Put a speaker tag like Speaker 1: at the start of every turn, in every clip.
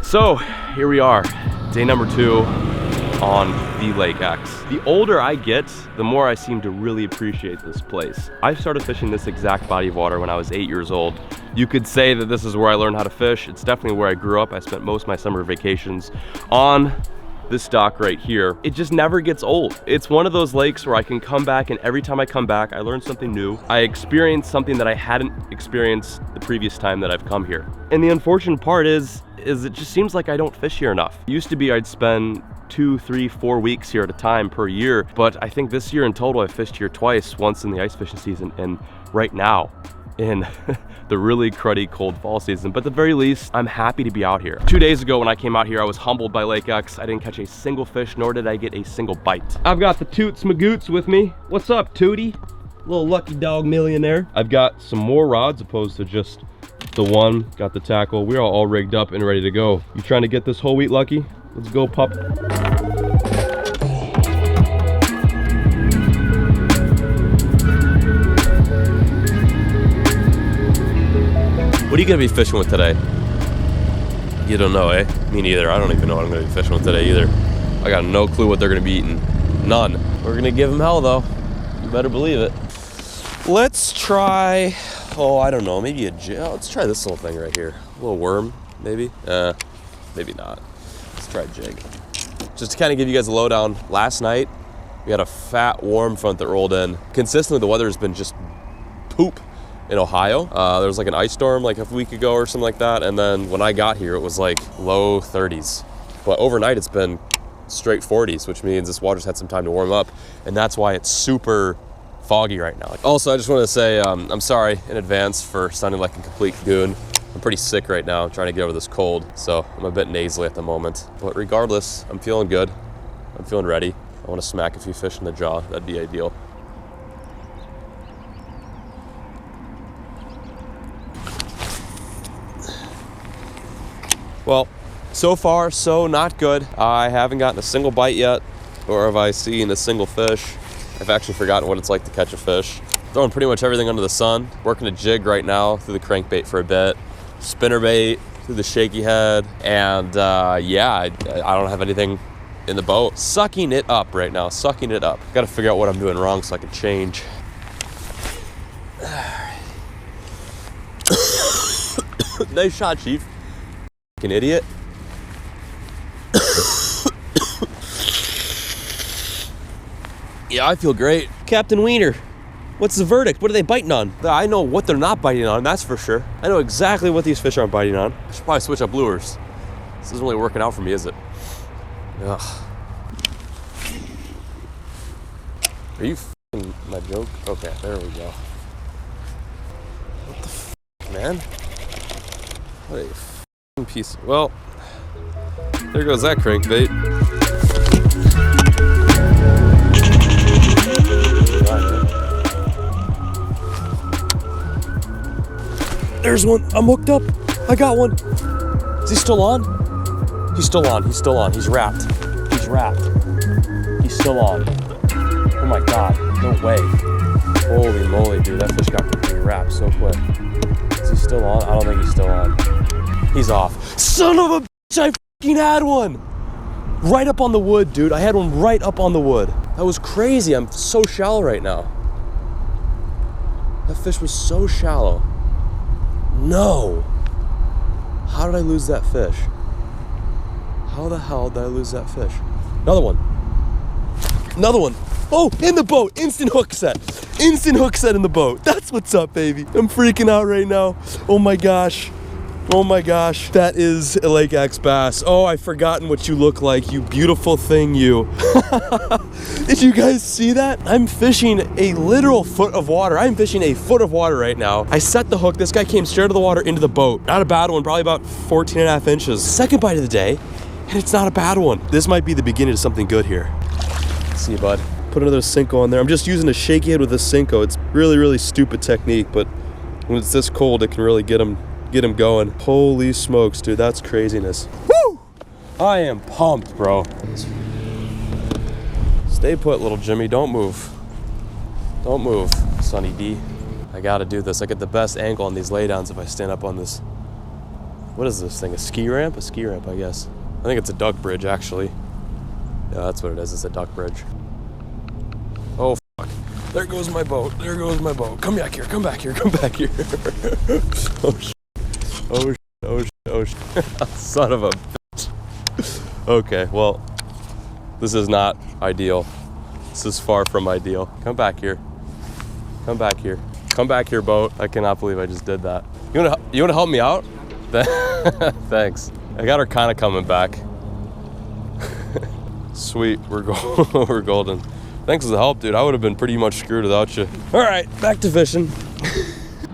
Speaker 1: So here we are, day number 2 on the Lake X. The older I get, the more I seem to really appreciate this place. I started fishing this exact body of water when I was 8 years old. You could say that this is where I learned how to fish. It's definitely where I grew up. I spent most of my summer vacations on this dock right here. It just never gets old. It's one of those lakes where I can come back, and every time I come back, I learn something new. I experience something that I hadn't experienced the previous time that I've come here. And the unfortunate part is it just seems like I don't fish here enough. It used to be I'd spend 2, 3, 4 weeks here at a time per year, but I think this year in total I've fished here twice, once in the ice fishing season and right now in the really cruddy cold fall season. But at the very least, I'm happy to be out here. 2 days ago when I came out here, I was humbled by Lake X. I didn't catch a single fish, nor did I get a single bite. I've got the Toots Magoots with me. What's up, Tootie? Little lucky dog millionaire. I've got some more rods opposed to just the one. Got the tackle. We're all rigged up and ready to go. You trying to get this whole wheat, Lucky? Let's go, pup. What are you gonna be fishing with today? You don't know, eh? Me neither. I don't even know what I'm gonna be fishing with today either. I got no clue what they're gonna be eating. None. We're gonna give them hell though. You better believe it. Let's try, oh, I don't know, maybe a jig. Oh, let's try this little thing right here. A little worm, maybe? Maybe not. Let's try a jig. Just to kind of give you guys a lowdown, last night we had a fat warm front that rolled in. Consistently, the weather has been just poop in Ohio. There was like an ice storm like a week ago or something like that, and then when I got here it was like low 30s. But overnight it's been straight 40s, which means this water's had some time to warm up, and that's why it's super foggy right now. Also, I just want to say I'm sorry in advance for sounding like a complete goon. I'm pretty sick right now. I'm trying to get over this cold, so I'm a bit nasally at the moment. But regardless, I'm feeling good. I'm feeling ready. I want to smack a few fish in the jaw. That'd be ideal. Well, so far, so not good. I haven't gotten a single bite yet, or have I seen a single fish. I've actually forgotten what it's like to catch a fish. Throwing pretty much everything under the sun. Working a jig right now through the crankbait for a bit. Spinnerbait through the shaky head. And yeah, I don't have anything in the boat. Sucking it up right now, sucking it up. Gotta figure out what I'm doing wrong so I can change. Nice shot, Chief. Fucking idiot. Yeah, I feel great. Captain Wiener, what's the verdict? What are they biting on? I know what they're not biting on, that's for sure. I know exactly what these fish aren't biting on. I should probably switch up lures. This isn't really working out for me, is it? Ugh. Are you f***ing my joke? Okay, there we go. What the f***, man? What a f***ing piece. Well, there goes that crankbait. There's one. I'm hooked up. I got one. Is he still on? He's still on. He's still on. He's wrapped. He's wrapped. He's still on. Oh my God. No way. Holy moly, dude. That fish got completely wrapped so quick. Is he still on? I don't think he's still on. He's off. Son of a bitch. I fucking had one. Right up on the wood, dude. I had one right up on the wood. That was crazy. I'm so shallow right now. That fish was so shallow. No. How did I lose that fish? How the hell did I lose that fish? Another one. Another one. Oh, in the boat. Instant hook set. Instant hook set in the boat. That's what's up, baby. I'm freaking out right now. Oh my gosh. Oh my gosh. That is a Lake X bass. Oh, I've forgotten what you look like, you beautiful thing, you. Did you guys see that? I'm fishing a literal foot of water. I'm fishing a foot of water right now. I set the hook. This guy came straight out of the water into the boat. Not a bad one, probably about 14 and a half inches. Second bite of the day, and it's not a bad one. This might be the beginning of something good here. See you, bud. Put another Senko on there. I'm just using a shaky head with a Senko. It's really, really stupid technique, but when it's this cold, it can really get them going. Holy smokes, dude, that's craziness. Woo! I am pumped, bro. Stay put, little Jimmy, don't move. Don't move, Sonny D. I gotta do this. I get the best angle on these laydowns if I stand up on this What is this thing? A ski ramp? A ski ramp, I guess. I think it's a duck bridge, actually. Yeah, that's what it is. It's a duck bridge. Oh, fuck. There goes my boat. There goes my boat. Come back here. Come back here. Come back here. Oh, shit. Oh, shit. Oh, shit. Oh, shit. Son of a bitch. Okay, well, this is not ideal. This is far from ideal. Come back here. Come back here. Come back here, boat. I cannot believe I just did that. You wanna help me out? Thanks. I got her kind of coming back. Sweet, we're golden. Thanks for the help, dude. I would have been pretty much screwed without you. All right, back to fishing.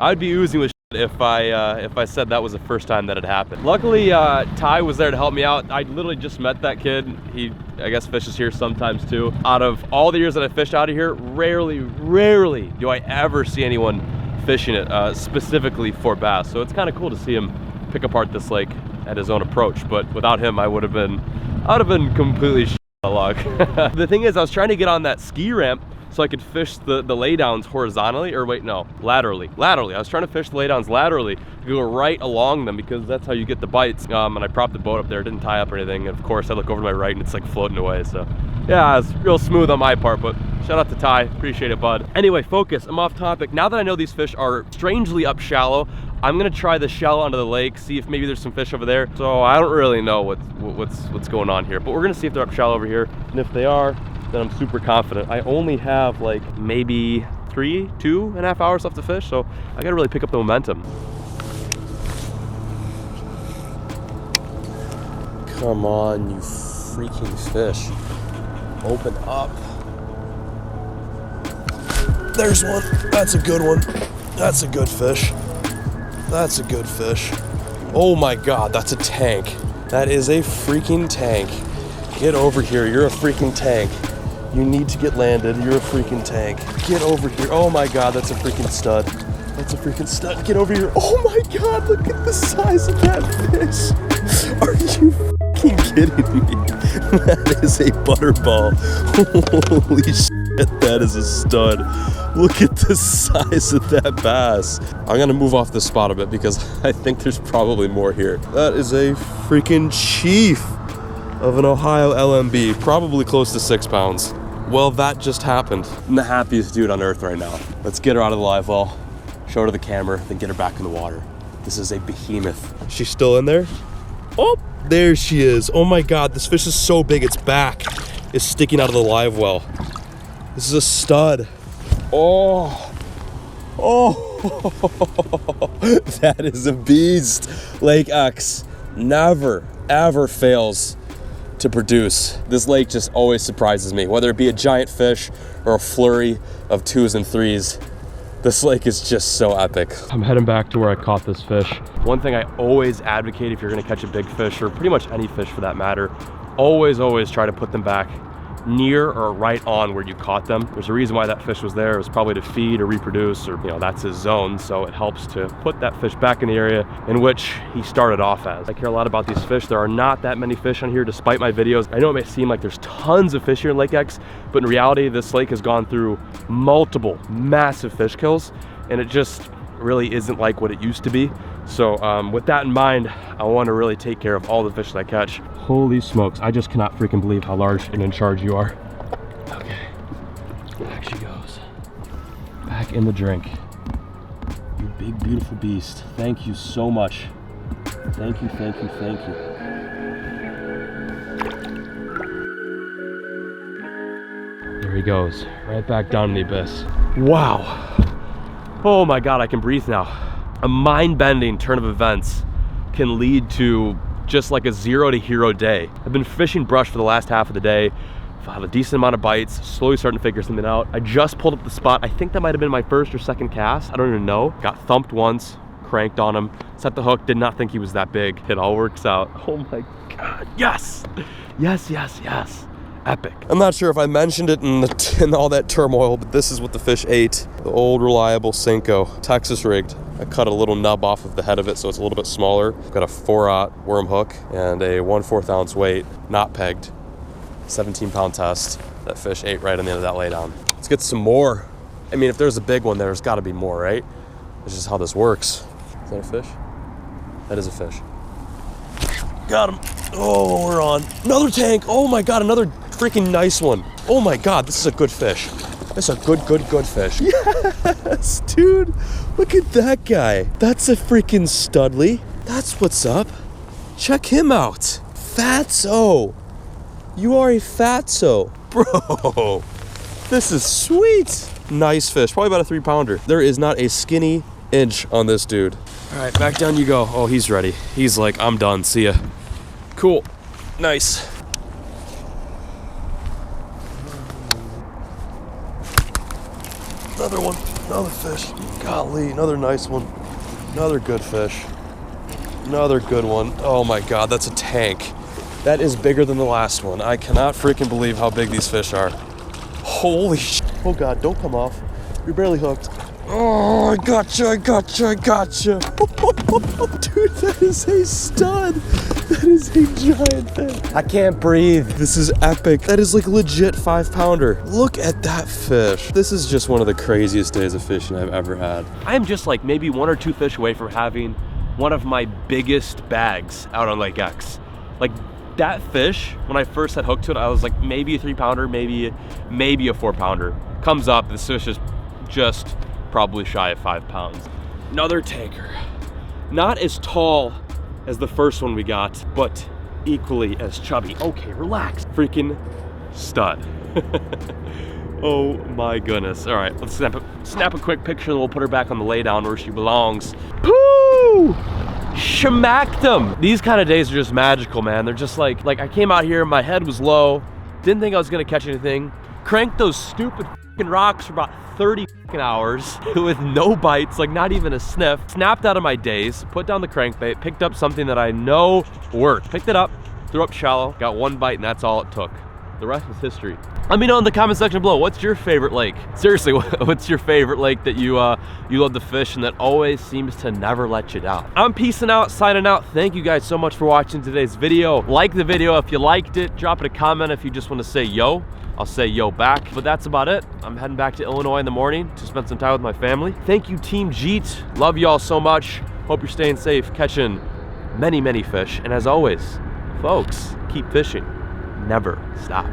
Speaker 1: I'd be oozing with shit if I said that was the first time that it happened. Luckily, Ty was there to help me out. I literally just met that kid. He, I guess, fishes here sometimes too. Out of all the years that I fished out of here, rarely do I ever see anyone fishing it specifically for bass. So it's kind of cool to see him pick apart this lake at his own approach. But without him, I would have been completely shit out of luck. The thing is, I was trying to get on that ski ramp so I could fish the laydowns horizontally, or wait, no, laterally. I was trying to fish the laydowns laterally, go right along them, because that's how you get the bites. And I propped the boat up there, didn't tie up or anything. And of course, I look over to my right and it's like floating away. So yeah, it's real smooth on my part, but shout out to Ty, appreciate it, bud. Anyway, focus, I'm off topic. Now that I know these fish are strangely up shallow, I'm gonna try the shallow end of the lake, see if maybe there's some fish over there. So I don't really know what's going on here, but we're gonna see if they're up shallow over here. And if they are, then I'm super confident. I only have like maybe 2.5 hours left to fish, so I gotta really pick up the momentum. Come on, you freaking fish. Open up. There's one. That's a good one. That's a good fish. That's a good fish. Oh my God, that's a tank. That is a freaking tank. Get over here, you're a freaking tank. You need to get landed, you're a freaking tank. Get over here, oh my God, that's a freaking stud. That's a freaking stud, get over here. Oh my God, look at the size of that fish. Are you freaking kidding me? That is a butterball. Holy shit, that is a stud. Look at the size of that bass. I'm gonna move off this spot a bit because I think there's probably more here. That is a freaking chief of an Ohio LMB, probably close to 6 pounds. Well, that just happened. I'm the happiest dude on earth right now. Let's get her out of the live well, show her to the camera, then get her back in the water. This is a behemoth. She's still in there? Oh, there she is. Oh my God, this fish is so big, its back is sticking out of the live well. This is a stud. Oh, that is a beast. Lake X never, ever fails to produce. This lake just always surprises me, whether it be a giant fish or a flurry of 2s and 3s. This lake is just so epic. I'm heading back to where I caught this fish. One thing I always advocate if you're gonna catch a big fish, or pretty much any fish for that matter, always try to put them back near or right on where you caught them. There's a reason why that fish was there. It was probably to feed or reproduce, or that's his zone, so it helps to put that fish back in the area in which he started off as. I care a lot about these fish. There are not that many fish on here despite my videos. I know it may seem like there's tons of fish here in Lake X, but in reality this lake has gone through multiple massive fish kills, and it just really isn't like what it used to be. So with that in mind, I want to really take care of all the fish that I catch. Holy smokes, I just cannot freaking believe how large and in charge you are. Okay, back she goes. Back in the drink. You big, beautiful beast. Thank you so much. Thank you, thank you, thank you. There he goes, right back down in the abyss. Wow. Oh my God, I can breathe now. A mind-bending turn of events can lead to just like a 0 to hero day. I've been fishing brush for the last half of the day. I've had a decent amount of bites, slowly starting to figure something out. I just pulled up the spot. I think that might have been my first or second cast. I don't even know. Got thumped once, cranked on him, set the hook, did not think he was that big. It all works out. Oh my God, yes! Yes, yes, yes. Epic. I'm not sure if I mentioned it in all that turmoil, but this is what the fish ate. The old reliable Senko, Texas rigged. I cut a little nub off of the head of it so it's a little bit smaller. Got a 4/0 worm hook and a 1/4 ounce weight, not pegged, 17-pound test. That fish ate right on the end of that laydown. Let's get some more. I mean, if there's a big one, there's gotta be more, right? That's just how this works. Is that a fish? That is a fish. got him. Oh, we're on. Another tank. Oh my God, another freaking nice one. Oh my God, this is a good fish. This is a good fish. Yes, dude. Look at that guy. That's a freaking studly. That's what's up. Check him out. Fatso. You are a fatso. Bro, this is sweet. Nice fish, probably about a 3-pounder. There is not a skinny inch on this dude. All right, back down you go. Oh, he's ready. He's like, I'm done, see ya. Cool, nice. Another one, another fish. Golly, another nice one. Another good fish. Another good one. Oh my God, that's a tank. That is bigger than the last one. I cannot freaking believe how big these fish are. Holy sh! Oh God, don't come off. You're barely hooked. Oh, I gotcha. Dude, that is a stud. That is a giant fish. I can't breathe. This is epic. That is like legit 5-pounder. Look at that fish. This is just one of the craziest days of fishing I've ever had. I am just like maybe 1 or 2 fish away from having one of my biggest bags out on Lake X. Like that fish, when I first had hooked to it, I was like maybe a 3-pounder, maybe a 4-pounder. Comes up, this fish is just probably shy of 5 pounds. Another tanker. Not as tall as the first one we got, but equally as chubby. Okay, relax. Freaking stud. Oh my goodness. All right, let's snap a quick picture and we'll put her back on the laydown where she belongs. Woo! Shmacked them. These kind of days are just magical, man. They're just like I came out here, my head was low, didn't think I was gonna catch anything, cranked those stupid rocks for about 30 hours with no bites, like not even a sniff. Snapped out of my daze, put down the crankbait, picked up something that I know worked. Picked it up, threw up shallow, got 1 bite, and that's all it took. The rest was history. Let me know in the comment section below, what's your favorite lake? Seriously, what's your favorite lake that you love to fish and that always seems to never let you down? I'm peacing out, signing out. Thank you guys so much for watching today's video. Like the video if you liked it. Drop it a comment if you just want to say yo. I'll say yo back, but that's about it. I'm heading back to Illinois in the morning to spend some time with my family. Thank you, Team Jeet. Love y'all so much. Hope you're staying safe, catching many, many fish. And as always, folks, keep fishing. Never stop.